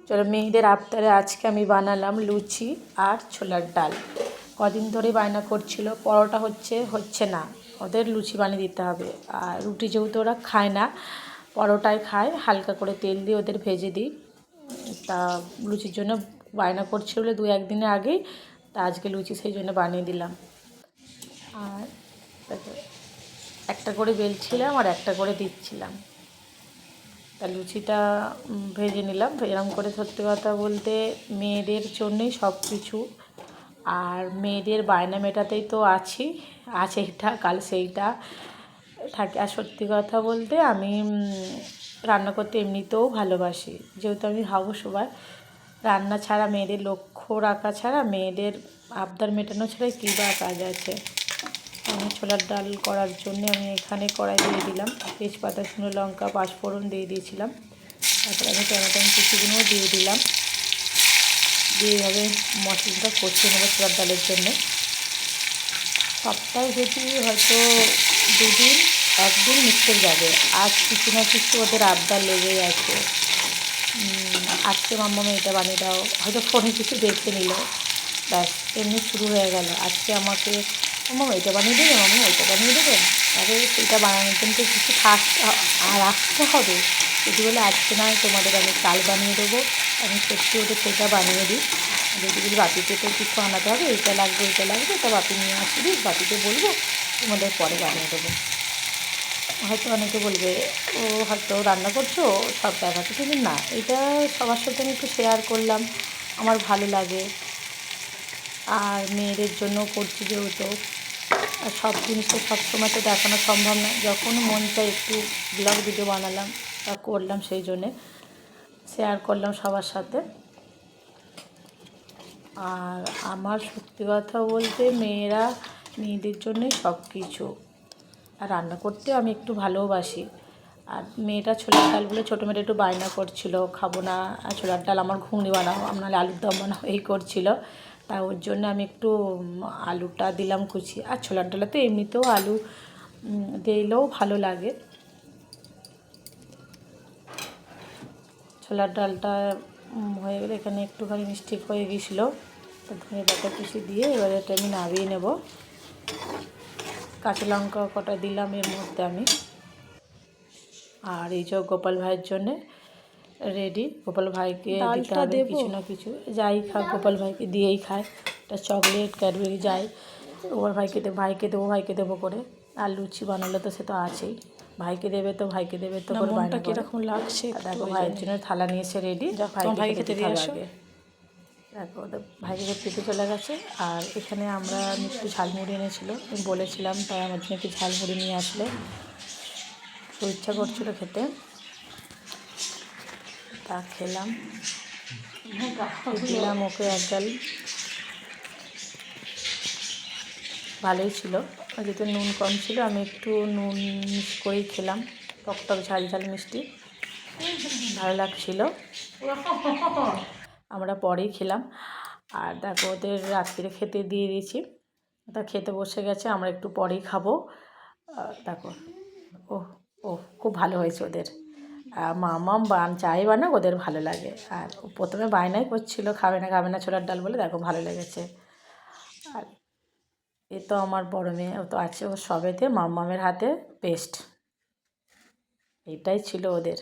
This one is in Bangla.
চলো মেয়েদের আবদারে আজকে আমি বানালাম লুচি আর ছোলার ডাল। কদিন ধরে বায়না করছিল পরোটা হচ্ছে না, ওদের লুচি বানিয়ে দিতে হবে। আর রুটি যেহেতু ওরা খায় না, পরোটাই খায়, হালকা করে তেল দিয়ে ওদের ভেজে দিই। তা লুচির জন্য বায়না করছিল বলে 2-1 দিনের আগেই, তা আজকে লুচি সেই জন্য বানিয়ে দিলাম। আর একটা করে বেলছিলাম আর একটা করে দিচ্ছিলাম। তা লুচিটা ভেজে নিলাম। এরকম করে সত্যি কথা বলতে মেয়েদের জন্যই সব কিছু। আর মেয়েদের বায়না মেটাতেই তো আছে এটা কাল সেইটা থাকে। আর সত্যি কথা বলতে আমি রান্না করতে এমনিতেও ভালোবাসি, যেহেতু আমি হাউসওয়াইফ। রান্না ছাড়া, মেয়েদের লক্ষ্য রাখা ছাড়া, মেয়েদের আবদার মেটানো ছাড়া কী বা কাজ আছে। আমি ছোলার ডাল করার জন্য আমি এখানে কড়াই দিয়ে দিলাম, তেজপাতা, শুকনো লঙ্কা, পাঁচফোড়ন দিয়ে দিয়েছিলাম। তারপরে আমি টমেটো কুচিগুলোও দিয়ে দিলাম, দিয়ে এইভাবে মশলাটা কষিয়ে নেবো ছোলার ডালের জন্য। সপ্তাহে যদি হয়তো 2-1 দিন মিশতে যাবে। আজ কিছু না কিছু ওদের আবদার লেগেই আছে। আজকে মাম্মামে এটা বানিয়ে দাও, হয়তো ফোনে কিছু দেখে নিল, ব্যাস এমনি শুরু হয়ে গেল। আজকে আমাকে মাম্মা এটা বানিয়ে দেবে, মাম্মা ওইটা বানিয়ে দেবেন। তাহলে সেটা বানানোর জন্য কিছু রাখতে হবে। যদি বলে আজকে নয়, তোমাদের আমি কাল বানিয়ে দেবো, আমি সত্যি ওদের সেটা বানিয়ে দিই। যদি বলি বাপিকে তো কিছু আনাতে হবে, এইটা লাগবে ওইটা লাগবে, তা বাপি নিয়ে আসবি, বাপিকে বলবো তোমাদের পরে বানিয়ে দেবো। হয়তো অনেকে বলবে ও হয়তো রান্না করছো সব দেখাচ্ছে, কিন্তু না, এটা সবার সাথে আমি একটু শেয়ার করলাম, আমার ভালো লাগে। আর মেয়েদের জন্য করছি যেহেতু, আর সব জিনিসটা সবসময় তো দেখানো সম্ভব না। যখন মন চায় একটু ব্লগ ভিডিও বানালাম বা করলাম, সেই জন্যে শেয়ার করলাম সবার সাথে। আর আমার সত্যি কথা বলতে মেয়েদের জন্যই সব কিছু। আর রান্না করতেও আমি একটু ভালোবাসি। আর মেয়েটা ছোলার ডাল বলে, ছোটো মেয়েটা একটু বায়না করছিল, খাবো না ছোলার ডাল, আমার ঘুগনি বানাও, আপনার আলুর দম বানাও, এই করছিল। তা ওর জন্য আমি একটু আলুটা দিলাম কুচি। আর ছোলার ডালে তো এমনিতেও আলু দিলেও ভালো লাগে। ছোলার ডালটা হয়ে গেলে এখানে একটুখানি মিষ্টি হয়ে গিয়েছিলো, তো ধনে পাতা কুচি দিয়ে এবারে এটা আমি নামিয়ে নেব। কাঁচা লঙ্কা কটা দিলাম এর মধ্যে আমি। আর এই যে গোপাল ভাইয়ের জন্যে রেডি, গোপাল ভাইকে দিতে হবে কিছু না কিছু, যাই খাক গোপাল ভাইকে দিয়েই খায়। একটা চকলেট, ক্যাডবেরি যাই গোপাল ভাইকে দেবো, ভাইকে দেবো করে। আর লুচি বানালে তো সে তো আছেই, ভাইকে দেবে তো করে বায়না করে। কীরকম লাগছে দেখো, ভাইয়ের জন্য থালা নিয়েছে রেডি, ভাইকে খেতে দিয়ে আসো। দেখো ওদের ভাইকে খেতে চলে গেছে। আর এখানে আমরা একটু ঝালমুড়ি এনেছিলো, আমি বলেছিলাম, তাই আমার জন্য একটু ঝালমুড়ি নিয়ে আসলো। তো ইচ্ছা করছিলো খেতে, তা খেলাম, দিলাম ওকে এক গাল। ভালোই ছিল, যেহেতু নুন কম ছিল, আমি একটু নুন মিক্স করেই খেলাম। টকটক ঝাল ঝাল মিষ্টি ভালো লাগছিলো। আমরা পরেই খেলাম। আর দেখো ওদের রাত্রে খেতে দিয়ে দিয়েছি, তা খেতে বসে গেছে, আমরা একটু পরেই খাবো। দেখো ও খুব ভালো হয়েছে ওদের। মামাম যাই বানাক ওদের ভালো লাগে। আর প্রথমে বায়নাই করছিলো খাবে না ছোলার ডাল বলে, দেখো ভালো লেগেছে। আর এ তো আমার বড় মেয়ে, ও তো আছে ওর সবেতে মামামের হাতে বেস্ট, এটাই ছিল ওদের।